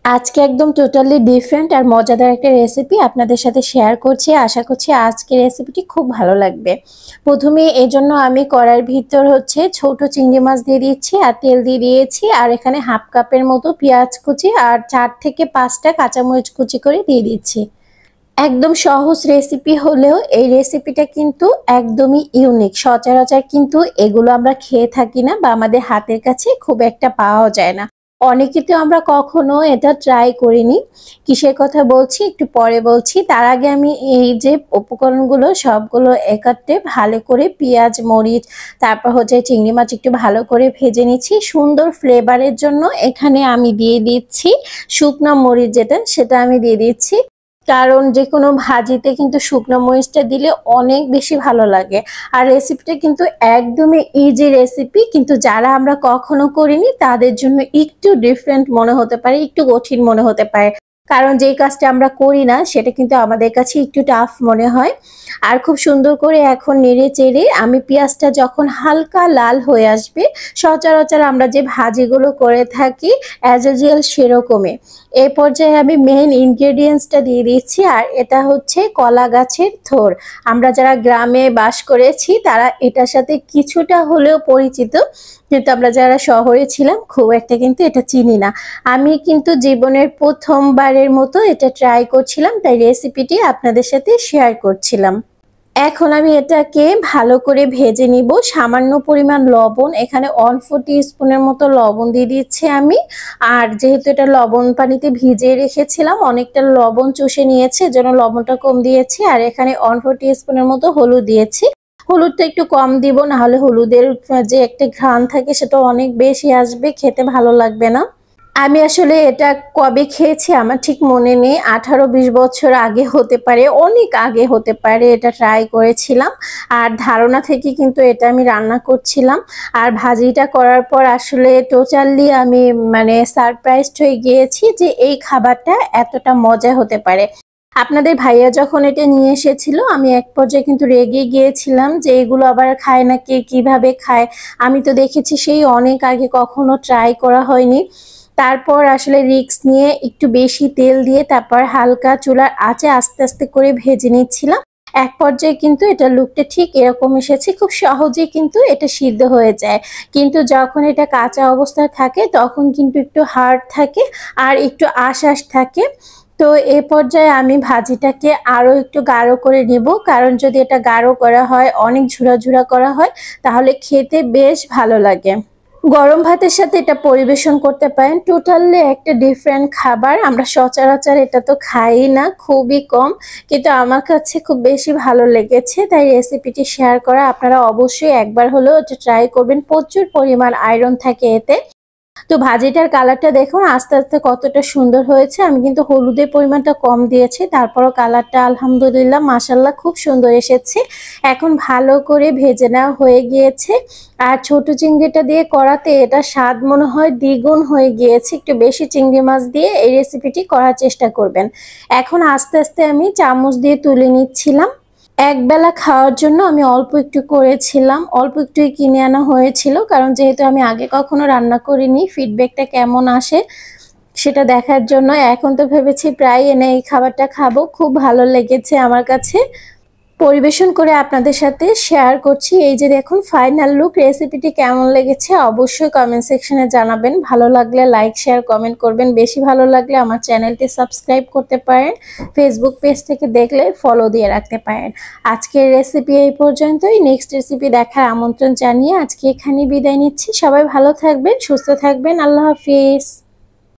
আজকে একদম totally different আর মজাদার একটা রেসিপি আপনাদের সাথে শেয়ার করছি। আশা করছি আজকের রেসিপিটি খুব ভালো লাগবে। প্রথমে এজন্য আমি কড়াইয়ের ভিতর ছোট চিংড়ি মাছ দিয়ে দিচ্ছি আর তেল দিয়ে দিয়েছি, আর এখানে হাফ কাপের মতো পেঁয়াজ কুচি আর 4 থেকে 5টা কাঁচামরিচ কুচি করে দিয়ে দিচ্ছি। একদম সহজ রেসিপি হলেও এই রেসিপিটা কিন্তু একদমই ইউনিক। সচরাচর কিন্তু এগুলো আমরা খেয়ে থাকি না বা আমাদের হাতের কাছে খুব একটা পাওয়া যায় না। অনেকে তো আমরা কখনো এটা ট্রাই করিনি। কিসের কথা বলছি একটু পরে বলছি। তার আগে আমি এই যে উপকরণগুলো সবগুলো একাত্রে ভালো করে পেঁয়াজ মরিচ তারপর চিংড়ি মাছ একটু ভালো করে ভেজে নিচ্ছি। সুন্দর ফ্লেভারের জন্য এখানে আমি দিয়ে দিচ্ছি শুকনো মরিচ, সেটা আমি দিয়ে দিচ্ছি, কারণ যে কোনো ভাজিতে কিন্তু শুকনো মরিচটা দিলে অনেক বেশি ভালো লাগে। আর রেসিপিটা কিন্তু একদমই ইজি রেসিপি, কিন্তু যারা আমরা কখনো করিনি তাদের জন্য একটু ডিফারেন্ট মনে হতে পারে, একটু কঠিন মনে হতে পারে, কারণ যেই কাজটা আমরা করি না সেটা কিন্তু আমাদের কাছে একটু টাফ মনে হয়। আর খুব সুন্দর করে এখন নেড়ে চেড়ে আমি পেঁয়াজটা যখন হালকা লাল হয়ে আসবে, সচরাচর আমরা যে ভাজিগুলো করে থাকি অ্যাজ ইউজুয়াল সেরকমই, এই পর্যায়ে আমি মেইন ইনগ্রেডিয়েন্টসটা দিয়ে দিচ্ছি, আর এটা হচ্ছে কলা গাছের থোড়। আমরা যারা গ্রামে বাস করেছি তারা এটার সাথে কিছুটা হলেও পরিচিত, কিন্তু আমরা যারা শহরে ছিলাম খুব একটা কিন্তু এটা চিনি না। আমি কিন্তু জীবনের প্রথমবারের মতো এটা ট্রাই করছিলাম, তাই রেসিপিটি আপনাদের সাথে শেয়ার করছিলাম। এখন আমি এটাকে ভালো করে ভেজে নিব। সামান্য পরিমাণ লবণ, এখানে 1/4 টিস্পুনের মতো লবণ দিয়ে দিচ্ছি আমি। আর যেহেতু এটা লবণ পানিতে ভিজিয়ে রেখেছিলাম, অনেকটা লবণ চুষে নিয়েছে, এজন্য লবণটা কম দিয়েছি। আর এখানে 1/4 টিস্পুনের মতো হলুদ দিয়েছি। হলুদটা একটু কম দিব, না হলে হলুদের যে একটা ঘ্রাণ থাকে সেটা অনেক বেশি আসবে, খেতে ভালো লাগবে না। আমি আসলে এটা কবে খেয়েছি আমার ঠিক মনে নেই, 18-20 বছর আগে হতে পারে, অনেক আগে হতে পারে এটা ট্রাই করেছিলাম। আর ধারণা থেকে কিন্তু এটা আমি রান্না করছিলাম। আর ভাজিটা করার পর আসলে টোটালি আমি সারপ্রাইজড হয়ে গিয়েছি যে এই খাবারটা এতটা মজা হতে পারে। আপনাদের ভাইয়া যখন এটা নিয়ে এসেছিল আমি এক পর্যায়ে কিন্তু রেগে গিয়েছিলাম যে এগুলো আবার খায় না, কে কিভাবে খায়। আমি তো দেখেছি সেই অনেক আগে, কখনো ট্রাই করা হয়নি। তারপর আসলে রিস্ক নিয়ে একটু বেশি তেল দিয়ে তারপর হালকা চুলার আঁচে আস্তে আস্তে করে ভেজে নিচ্ছিলাম। এক পর্যায়ে কিন্তু এটা লুকটা ঠিক এরকম এসেছে, খুব সহজেই কিন্তু এটা সিদ্ধ হয়ে যায়। কিন্তু যখন এটা কাঁচা অবস্থায় থাকে তখন কিন্তু একটু হার্ড থাকে আর একটু আঁশ থাকে। তো এই পর্যায়ে আমি ভাজিটাকে আরো একটু গাঢ় করে নেব, কারণ যদি এটা গাঢ় করা হয়, অনেক ঝুরা ঝুরা করা হয়, তাহলে খেতে বেশ ভালো লাগে। গরম ভাতের সাথে এটা পরিবেশন করতে পারেন। টোটালি একটা ডিফারেন্ট খাবার, আমরা সচরাচর এটা তো খাই না, খুবই কম, কিন্তু আমার কাছে খুব বেশি ভালো লেগেছে, তাই রেসিপিটি শেয়ার করা। আপনারা অবশ্যই একবার হলেও এটা ট্রাই করবেন, প্রচুর পরিমাণ আয়রন থাকে এতে। তো ভাজিটার কালারটা দেখুন আস্তে আস্তে কতটা সুন্দর হয়েছে। আমি কিন্তু হলুদের পরিমাণটা কম দিয়েছি, তারপরও কালারটা আলহামদুলিল্লাহ মাশাআল্লাহ খুব সুন্দর এসেছে। এখন ভালো করে ভেজে নেওয়া হয়ে গিয়েছে। আর ছোট চিংড়িটা দিয়ে করাতে এটা স্বাদ মনে হয় দ্বিগুণ হয়ে গিয়েছে। একটু বেশি চিংড়ি মাছ দিয়ে এই রেসিপিটি করার চেষ্টা করবেন। এখন আস্তে আস্তে আমি চামচ দিয়ে তুলে নিচ্ছিলাম। একবেলা খাওয়ার জন্য আমি অল্প একটু করেছিলাম, অল্প একটুই কিনে আনা হয়েছিল, কারণ যেহেতু আমি আগে কখনো রান্না করিনি, ফিডব্যাকটা কেমন আসে সেটা দেখার জন্য। এখন তো ভেবেছি প্রায় এনে এই খাবারটা খাবো, খুব ভালো লেগেছে আমার কাছে। পরিবেশন করে আপনাদের সাথে শেয়ার করছি। এই যে দেখুন ফাইনাল লুক। রেসিপিটি কেমন লেগেছে অবশ্যই কমেন্ট সেকশনে জানাবেন। ভালো লাগলে লাইক শেয়ার কমেন্ট করবেন, বেশি ভালো লাগলে আমার চ্যানেলটি সাবস্ক্রাইব করতে পারেন, ফেসবুক পেজ থেকে দেখলে ফলো দিয়ে রাখতে পারেন। আজকের রেসিপি এই পর্যন্তই, নেক্সট রেসিপি দেখার আমন্ত্রণ জানিয়ে আজকে এখানেই বিদায় নিচ্ছি। সবাই ভালো থাকবেন, সুস্থ থাকবেন, আল্লাহ হাফিজ।